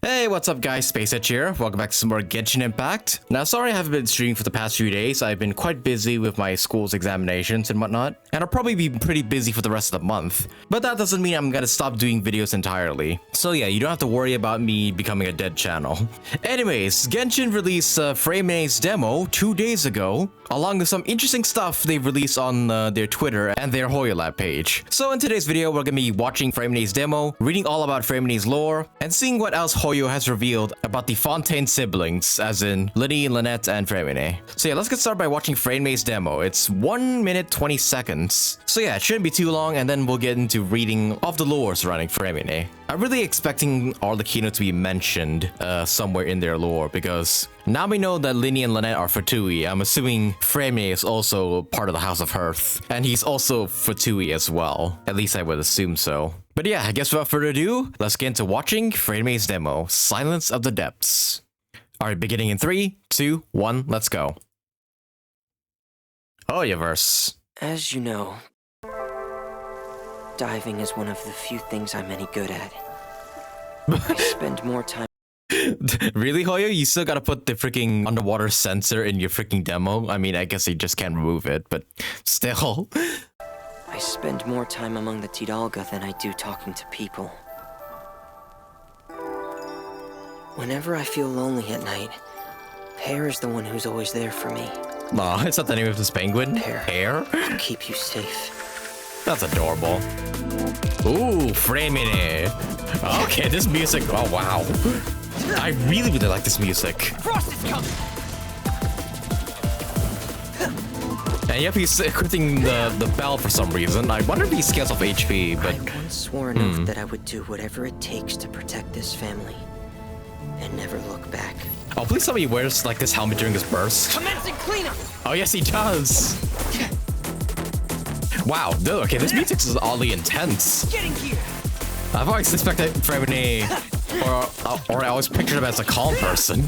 Hey, what's up guys, SpaceEdge here. Welcome back to some more Genshin Impact. Now, sorry I haven't been streaming for the past few days. I've been quite busy with my school's examinations and whatnot, and I'll probably be pretty busy for the rest of the month. But that doesn't mean I'm gonna stop doing videos entirely. So yeah, you don't have to worry about me becoming a dead channel. Anyways, Genshin released Freminet's demo 2 days ago, along with some interesting stuff they've released on their Twitter and their Hoyoverse page. So in today's video, we're gonna be watching Freminet's demo, reading all about Freminet's lore, and seeing what else Hoyo has revealed about the Fontaine siblings, as in Lyney Lynette and Freminet. So yeah, let's get started by watching Freminet's demo. It's 1 minute 20 seconds. So yeah, it shouldn't be too long, and then we'll get into reading of the lore surrounding Freminet. I'm really expecting Arlecchino to be mentioned somewhere in their lore, because now we know that Lyney and Lynette are Fatui. I'm assuming Freminet is also part of the House of Hearth, and he's also Fatui as well. At least I would assume so. But yeah, I guess without further ado, let's get into watching Freminet's demo, Silence of the Depths. Alright, beginning in 3, 2, 1, let's go. Hoyoverse. As you know, diving is one of the few things I'm any good at. I spend more time... Really, Hoyo? You still gotta put the freaking underwater sensor in your freaking demo? I mean, I guess you just can't remove it, but still. I spend more time among the Tidalga than I do talking to people. Whenever I feel lonely at night, Pear is the one who's always there for me. Aw, is that the name of this penguin? Pear? I'll keep you safe. That's adorable. Ooh, Freminet. Okay, this music. Oh, wow. I really like this music. Frost is coming! And yep, he's equipping the bell for some reason. I wonder if he scales off HP, but... I once swore an oath that I would do whatever it takes to protect this family. And never look back. Oh, please tell me he wears, like, this helmet during his burst. Commencing cleanup! Oh, yes, he does! Wow, dude, okay, this music is oddly intense. Getting here! I've always suspected Freminet, or I always pictured him as a calm person.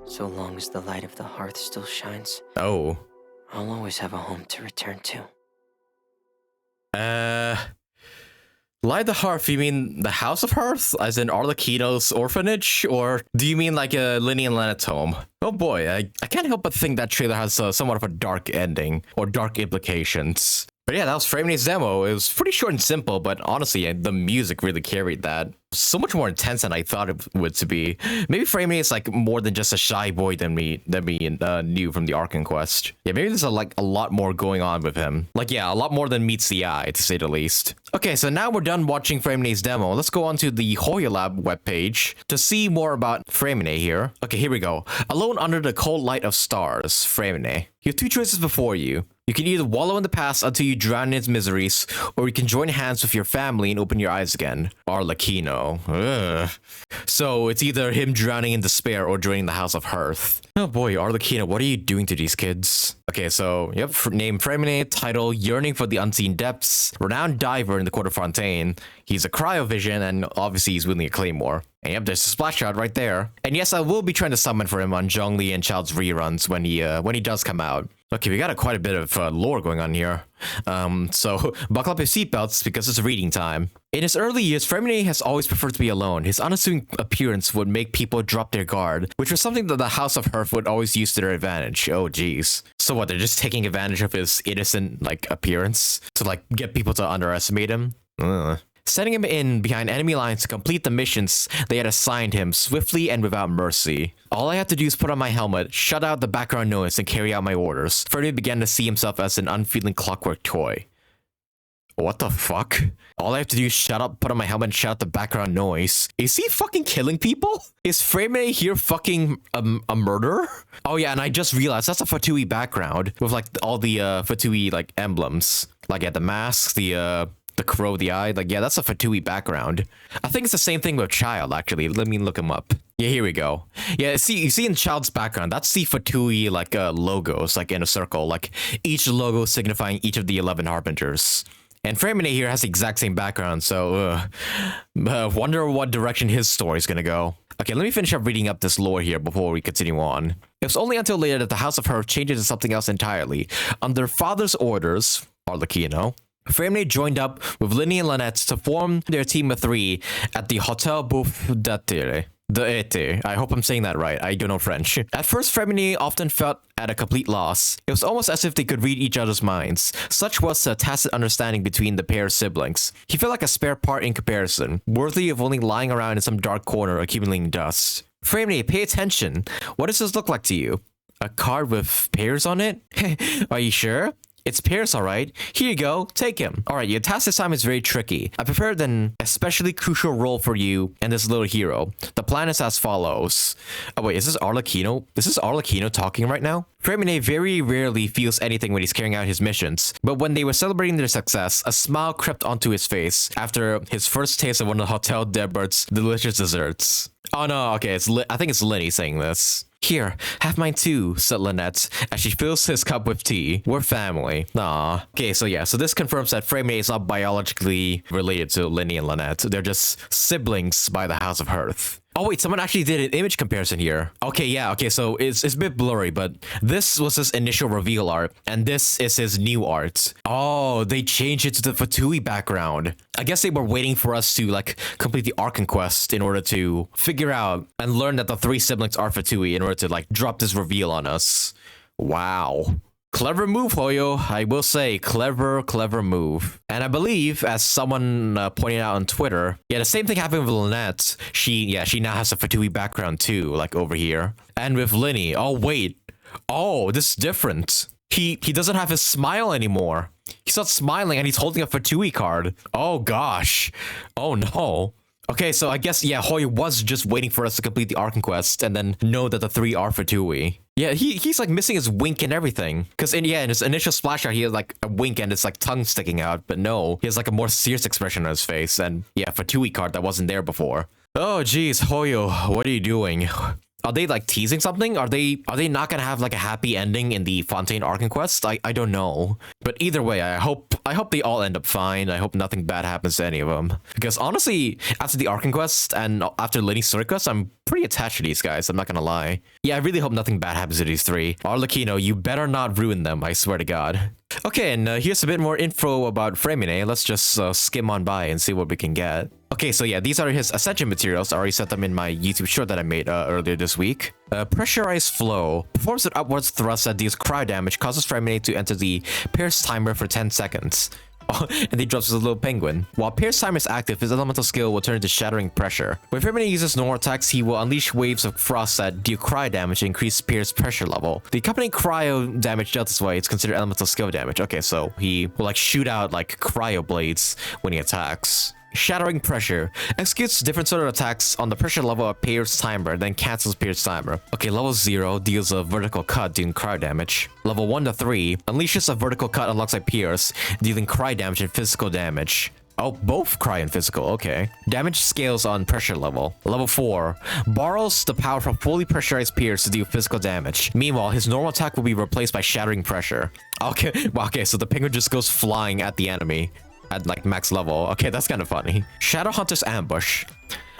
So long as the light of the hearth still shines, Oh. I'll always have a home to return to. Light the Hearth, you mean the House of Hearth? As in Arlecchino's orphanage? Or do you mean like a Lyney and Lynette's home? Oh boy, I can't help but think that trailer has somewhat of a dark ending, or dark implications. But yeah, that was Freminet's demo. It was pretty short and simple, but honestly, the music really carried that. So much more intense than I thought it would to be. Maybe Freminet is like more than just a shy boy than we knew from the Ark Quest. Yeah, maybe there's a lot more going on with him. Like, yeah, a lot more than meets the eye, to say the least. Okay, so now we're done watching Freminet's demo. Let's go on to the Hoyoverse webpage to see more about Freminet here. Okay, here we go. Alone under the cold light of stars, Freminet. You have two choices before you. You can either wallow in the past until you drown in its miseries, or you can join hands with your family and open your eyes again. Arlecchino. Ugh. So it's either him drowning in despair or joining the House of Hearth. Oh boy, Arlecchino, what are you doing to these kids? Okay, so, yep, name Freminet, title, Yearning for the Unseen Depths, renowned diver in the Court of Fontaine. He's a cryovision, and obviously he's wielding a claymore. And yep, there's a splash shot right there. And yes, I will be trying to summon for him on Zhongli and Childe's reruns when he does come out. Okay, we got quite a bit of lore going on here. So buckle up your seatbelts because it's reading time. In his early years, Freminet has always preferred to be alone. His unassuming appearance would make people drop their guard, which was something that the House of Hearth would always use to their advantage. Oh geez. So what, they're just taking advantage of his innocent, appearance to, get people to underestimate him? Ugh. Setting him in behind enemy lines to complete the missions they had assigned him swiftly and without mercy. All I had to do is put on my helmet, shut out the background noise, and carry out my orders. Freminet began to see himself as an unfeeling clockwork toy. What the fuck? All I have to do is shut up, put on my helmet, and shut out the background noise. Is he fucking killing people? Is Freminet here fucking a murderer? Oh yeah, and I just realized that's a Fatui background with all the Fatui emblems. Yeah, the masks, the crow, the eye, yeah, that's a Fatui background. I think it's the same thing with Childe, actually. Let me look him up. Yeah, here we go. Yeah, you see in Childe's background, that's the Fatui, logos, in a circle, each logo signifying each of the 11 Harbingers. And Freminet here has the exact same background, so, wonder what direction his story's gonna go. Okay, let me finish up reading up this lore here before we continue on. It was only until later that the House of Hearth changed into something else entirely. Under father's orders, Arlecchino. Freminet joined up with Lyney and Lynette to form their team of 3 at the Hotel Bouffe d'Ete. I hope I'm saying that right. I don't know French. At first, Freminet often felt at a complete loss. It was almost as if they could read each other's minds. Such was the tacit understanding between the pair's siblings. He felt like a spare part in comparison, worthy of only lying around in some dark corner accumulating dust. Freminet, pay attention. What does this look like to you? A card with pears on it? Are you sure? It's Pierce, alright. Here you go, take him. Alright, your task this time is very tricky. I prepared an especially crucial role for you and this little hero. The plan is as follows. Oh wait, is this Arlecchino? Is this Arlecchino talking right now? Freminet very rarely feels anything when he's carrying out his missions, but when they were celebrating their success, a smile crept onto his face after his first taste of one of the Hotel Debert's delicious desserts. Oh no, okay, I think it's Lyney saying this. Here, have mine too, said Lynette, as she fills his cup with tea. We're family. Aw. Okay, so this confirms that Freminet is not biologically related to Lyney and Lynette. They're just siblings by the House of Hearth. Oh wait, someone actually did an image comparison here. Okay, yeah, okay, so it's a bit blurry, but this was his initial reveal art, and this is his new art. Oh, they changed it to the Fatui background. I guess they were waiting for us to, like, complete the Archon quest in order to figure out and learn that the 3 siblings are Fatui in order to, like, drop this reveal on us. Wow. Clever move, Hoyo. I will say, clever move. And I believe, as someone pointed out on Twitter, yeah, the same thing happened with Lynette. She now has a Fatui background too, like over here. And with Lyney, oh wait, oh, this is different. He doesn't have his smile anymore. He's not smiling and he's holding a Fatui card. Oh gosh. Oh no. Okay, so I guess, yeah, Hoyo was just waiting for us to complete the Archon quest and then know that the 3 are Fatui. Yeah, he's like missing his wink and everything. Because in his initial splash out, he had like a wink and his like tongue sticking out. But no, he has like a more serious expression on his face. And yeah, Fatui card that wasn't there before. Oh geez, Hoyo, what are you doing? Are they like teasing something? Are they not gonna have like a happy ending in the Fontaine Archon quest? I don't know. But either way, I hope they all end up fine. I hope nothing bad happens to any of them. Because honestly, after the Archon quest and after Lyney's story quest, I'm pretty attached to these guys. I'm not gonna lie. Yeah, I really hope nothing bad happens to these 3. Arlecchino, you better not ruin them. I swear to God. Okay, and here's a bit more info about Freminet. Let's just skim on by and see what we can get. Okay, so yeah, these are his Ascension materials. I already set them in my YouTube short that I made earlier this week. Pressurized Flow. Performs an upwards thrust that deals cryo damage, causes Freminet to enter the Pierce timer for 10 seconds. Oh, and he drops his little penguin. While Pierce timer is active, his elemental skill will turn into Shattering Pressure. When Freminet uses normal attacks, he will unleash waves of frost that deal cryo damage and increase Pierce pressure level. The accompanying cryo damage dealt this way is considered elemental skill damage. Okay, so he will like shoot out like cryo blades when he attacks. Shattering Pressure. Executes different sort of attacks on the pressure level of Pierce timer, then cancels Pierce timer. Okay, level 0 deals a vertical cut dealing cryo damage. Level 1 to 3 unleashes a vertical cut alongside Pierce, dealing cryo damage and physical damage. Oh, both cryo and physical, okay. Damage scales on pressure level. Level 4 borrows the power from fully pressurized Pierce to deal physical damage. Meanwhile, his normal attack will be replaced by Shattering Pressure. Okay, well, okay, so the penguin just goes flying at the enemy at like max level. Okay, that's kind of funny. Shadowhunter's Ambush.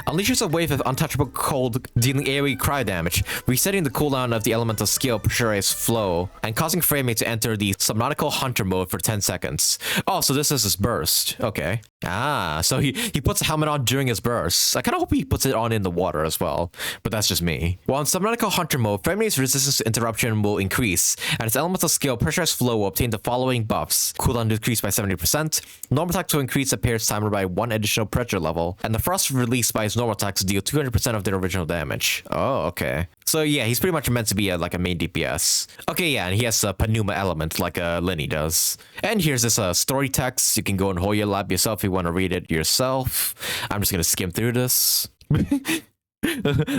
Unleashes a wave of untouchable cold, dealing AoE cryo damage, resetting the cooldown of the elemental skill Pressurized Flow, and causing Freminet to enter the Subnautical Hunter mode for 10 seconds. Oh, so this is his burst. Okay. Ah, so he puts a helmet on during his burst. I kind of hope he puts it on in the water as well, but that's just me. While in Subnautical Hunter mode, Freminet's resistance to interruption will increase, and its elemental skill Pressurized Flow will obtain the following buffs. Cooldown decreased by 70%, normal attack to increase the Pierce timer by 1 additional pressure level, and the Frost released by his normal attacks deal 200% of their original damage. Oh, okay. So yeah, he's pretty much meant to be like a main DPS. Okay, yeah, and he has a Pneuma element like Lyney does. And here's this story text. You can go and Hoyo Lab yourself if you want to read it yourself. I'm just gonna skim through this.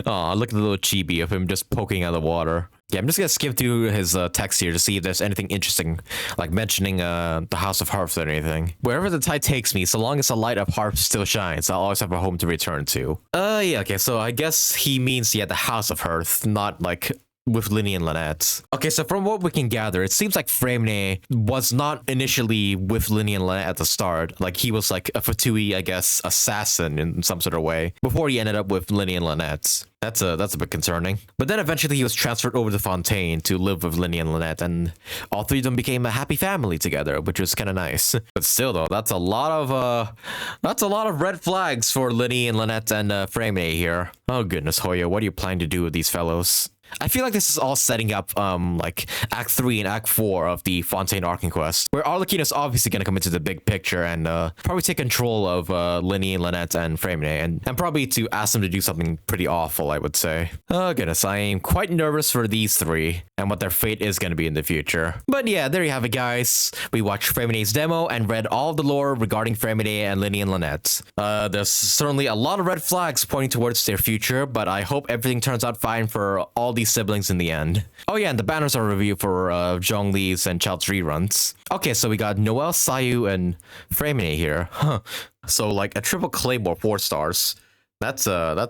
Oh, look at the little chibi of him just poking out of the water. Yeah, I'm just gonna skim through his text here to see if there's anything interesting, like mentioning the House of Hearth or anything. Wherever the tide takes me, so long as the light of Hearth still shines, I'll always have a home to return to. Yeah, okay, so I guess he means, yeah, the House of Hearth, not like with Lyney and Lynette. Okay, so from what we can gather, it seems like Freminet was not initially with Lyney and Lynette at the start. Like, he was like a Fatui, I guess, assassin in some sort of way, before he ended up with Lyney and Lynette. That's a bit concerning. But then eventually he was transferred over to Fontaine to live with Lyney and Lynette, and all three of them became a happy family together, which was kind of nice. But still, though, that's a lot of red flags for Lyney and Lynette and Freminet here. Oh goodness, Hoyo, what are you planning to do with these fellows? I feel like this is all setting up, like, Act 3 and Act 4 of the Fontaine Arcing Quest, where Arlecchino is obviously going to come into the big picture and probably take control of Lyney and Lynette and Freminet, and probably to ask them to do something pretty awful, I would say. Oh goodness, I am quite nervous for these three and what their fate is going to be in the future. But yeah, there you have it, guys. We watched Freminet's demo and read all the lore regarding Freminet and Lyney and Lynette. There's certainly a lot of red flags pointing towards their future, but I hope everything turns out fine for all these siblings in the end. Oh yeah, and the banners are reviewed for Zhongli's and Childe's reruns. Okay, so we got Noelle, Sayu, and Freminet here. Huh. So like a triple claymore 4 stars. That's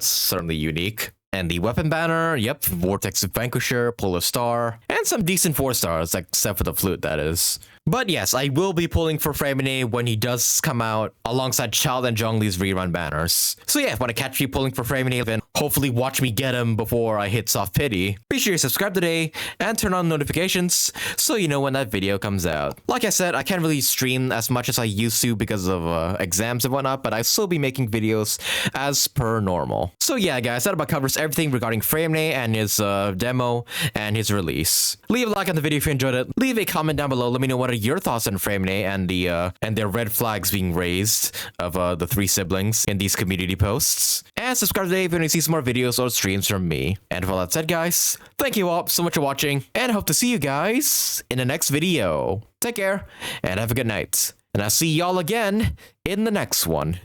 certainly unique. And the weapon banner, yep, Vortex Vanquisher, Polar Star, and some decent 4 stars, except for the flute, that is. But yes, I will be pulling for Freminet when he does come out alongside Childe and Zhongli's rerun banners. So yeah, if you want to catch me pulling for Freminet, then hopefully watch me get him before I hit soft pity. Be sure you subscribe today and turn on notifications so you know when that video comes out. Like I said, I can't really stream as much as I used to because of exams and whatnot, but I'll still be making videos as per normal. So yeah, guys, that about covers everything regarding Freminet and his demo and his release. Leave a like on the video if you enjoyed it. Leave a comment down below. Let me know what are your thoughts on Freminet and their red flags being raised of the 3 siblings in these community posts. And subscribe today if you want to see some more videos or streams from me. And with all that said, guys, thank you all so much for watching, and I hope to see you guys in the next video. Take care and have a good night. And I'll see y'all again in the next one.